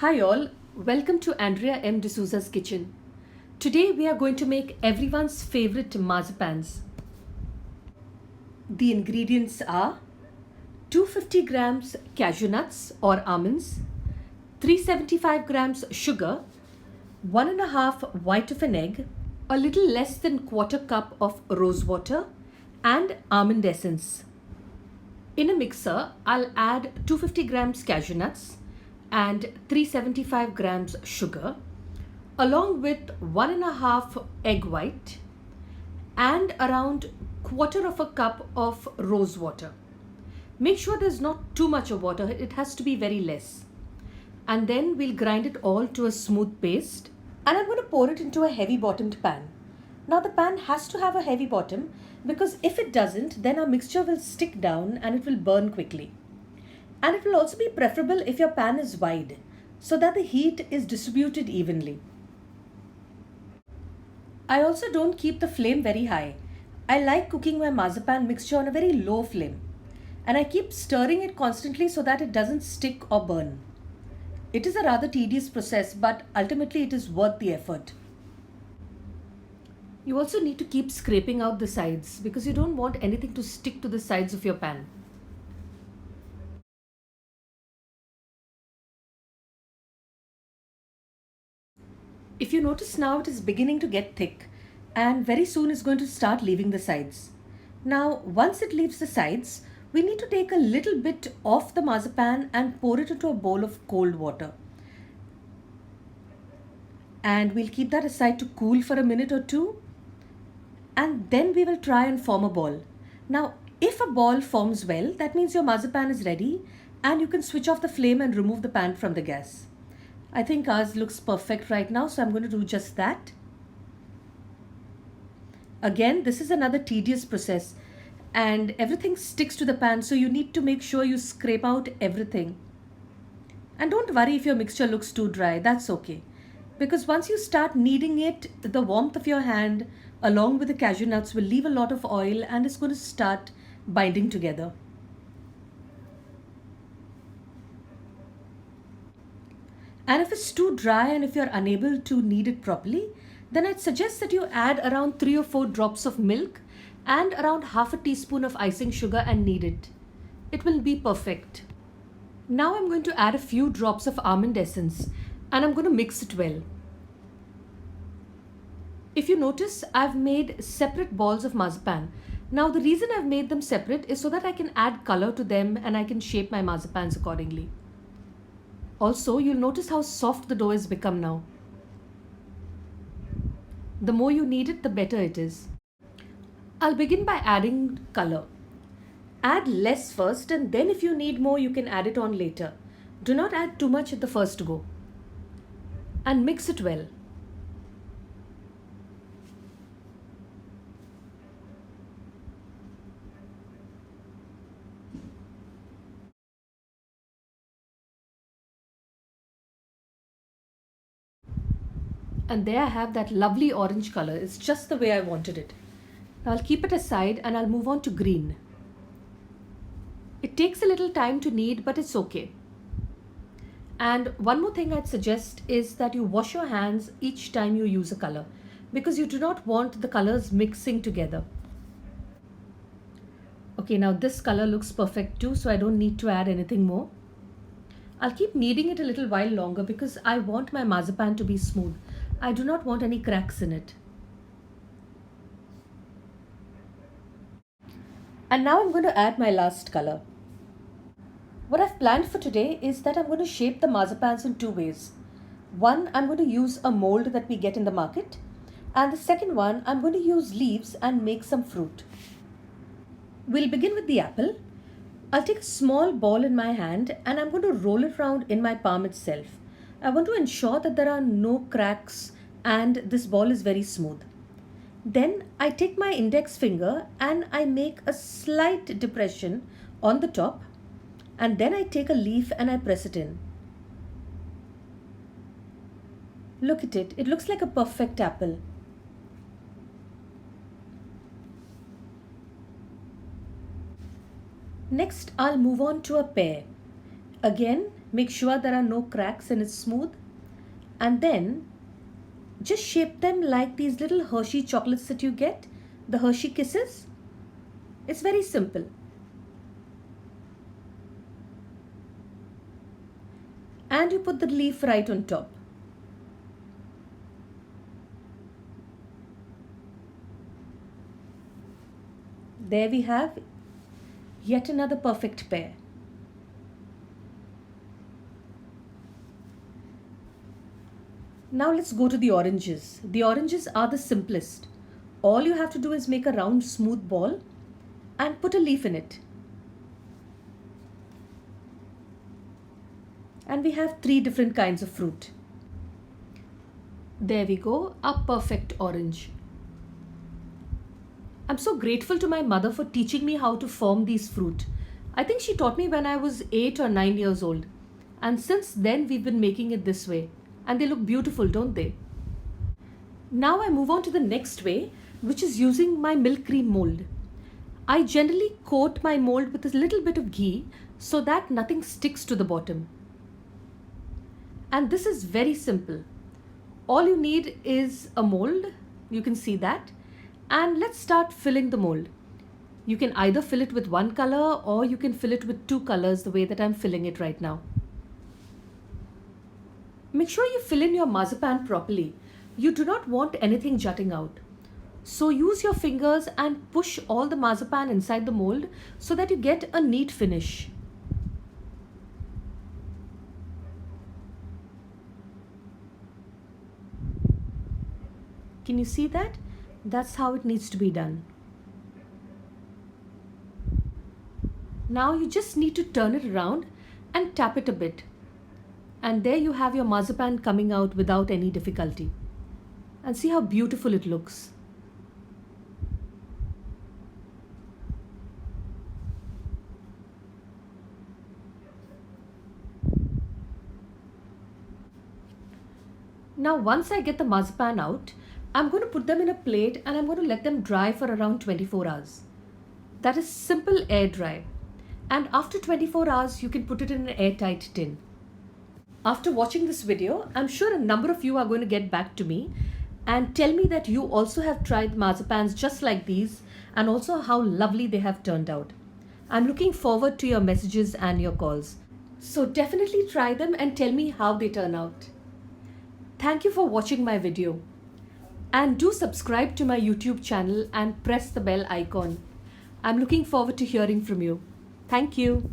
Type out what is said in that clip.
Hi all, welcome to Andrea M. D'Souza's kitchen. Today we are going to make everyone's favorite marzipans. The ingredients are 250 grams cashew nuts or almonds, 375 grams sugar, 1.5 white of an egg, a little less than quarter cup of rose water and almond essence. In a mixer, I'll add 250 grams cashew nuts and 375 grams sugar along with 1.5 egg white and around quarter of a cup of rose water. Make sure there's not too much of water, it has to be very less. And then we'll grind it all to a smooth paste and I'm going to pour it into a heavy bottomed pan. Now the pan has to have a heavy bottom because if it doesn't, then our mixture will stick down and it will burn quickly. And it will also be preferable if your pan is wide so that the heat is distributed evenly. I also don't keep the flame very high. I like cooking my marzipan mixture on a very low flame. And I keep stirring it constantly so that it doesn't stick or burn. It is a rather tedious process, but ultimately it is worth the effort. You also need to keep scraping out the sides because you don't want anything to stick to the sides of your pan. If you notice now it is beginning to get thick and very soon it's going to start leaving the sides. Now once it leaves the sides, we need to take a little bit off the marzipan and pour it into a bowl of cold water. And we'll keep that aside to cool for a minute or two. And then we will try and form a ball. Now if a ball forms well, that means your marzipan is ready and you can switch off the flame and remove the pan from the gas. I think ours looks perfect right now, so I'm going to do just that. Again, this is another tedious process and everything sticks to the pan, so you need to make sure you scrape out everything. And don't worry if your mixture looks too dry, that's okay. Because once you start kneading it, the warmth of your hand along with the cashew nuts will leave a lot of oil and it's going to start binding together. And if it's too dry and if you're unable to knead it properly, then I'd suggest that you add around 3 or 4 drops of milk and around half a teaspoon of icing sugar and knead it. It will be perfect. Now I'm going to add a few drops of almond essence and I'm going to mix it well. If you notice, I've made separate balls of marzipan. Now the reason I've made them separate is so that I can add color to them and I can shape my marzipans accordingly. Also, you'll notice how soft the dough has become now. The more you knead it, the better it is. I'll begin by adding color. Add less first and then if you need more, you can add it on later. Do not add too much at the first go. And mix it well. And there I have that lovely orange color. It's just the way I wanted it. Now I'll keep it aside and I'll move on to green. It takes a little time to knead, but it's okay. And one more thing I'd suggest is that you wash your hands each time you use a color because you do not want the colors mixing together. Okay, now this color looks perfect too, so I don't need to add anything more. I'll keep kneading it a little while longer because I want my marzipan to be smooth. I do not want any cracks in it. And now I'm going to add my last color. What I've planned for today is that I'm going to shape the marzipans in 2 ways. One, I'm going to use a mold that we get in the market. And the second one, I'm going to use leaves and make some fruit. We'll begin with the apple. I'll take a small ball in my hand and I'm going to roll it around in my palm itself. I want to ensure that there are no cracks and this ball is very smooth. Then I take my index finger and I make a slight depression on the top and then I take a leaf and I press it in. Look at it, it looks like a perfect apple. Next, I'll move on to a pear. Again, Make sure there are no cracks and it's smooth. And then just shape them like these little Hershey chocolates that you get, the Hershey Kisses. It's very simple. And you put the leaf right on top. There we have yet another perfect pair. Now let's go to the oranges. The oranges are the simplest. All you have to do is make a round smooth ball and put a leaf in it. And we have 3 different kinds of fruit. There we go, a perfect orange. I'm so grateful to my mother for teaching me how to form these fruit. I think she taught me when I was 8 or 9 years old. And since then we've been making it this way. And they look beautiful, don't they? Now I move on to the next way, which is using my milk cream mold. I generally coat my mold with a little bit of ghee so that nothing sticks to the bottom. And this is very simple. All you need is a mold, you can see that. And let's start filling the mold. You can either fill it with one color or you can fill it with 2 colors the way that I'm filling it right now. Make sure you fill in your marzipan properly. You do not want anything jutting out. So use your fingers and push all the marzipan inside the mold so that you get a neat finish. Can you see that? That's how it needs to be done. Now you just need to turn it around and tap it a bit. And there you have your marzipan coming out without any difficulty. And see how beautiful it looks. Now once I get the marzipan out, I'm going to put them in a plate and I'm going to let them dry for around 24 hours. That is simple air dry. And after 24 hours, you can put it in an airtight tin. After watching this video, I'm sure a number of you are going to get back to me and tell me that you also have tried marzipans just like these and also how lovely they have turned out. I'm looking forward to your messages and your calls. So definitely try them and tell me how they turn out. Thank you for watching my video. And do subscribe to my YouTube channel and press the bell icon. I'm looking forward to hearing from you. Thank you.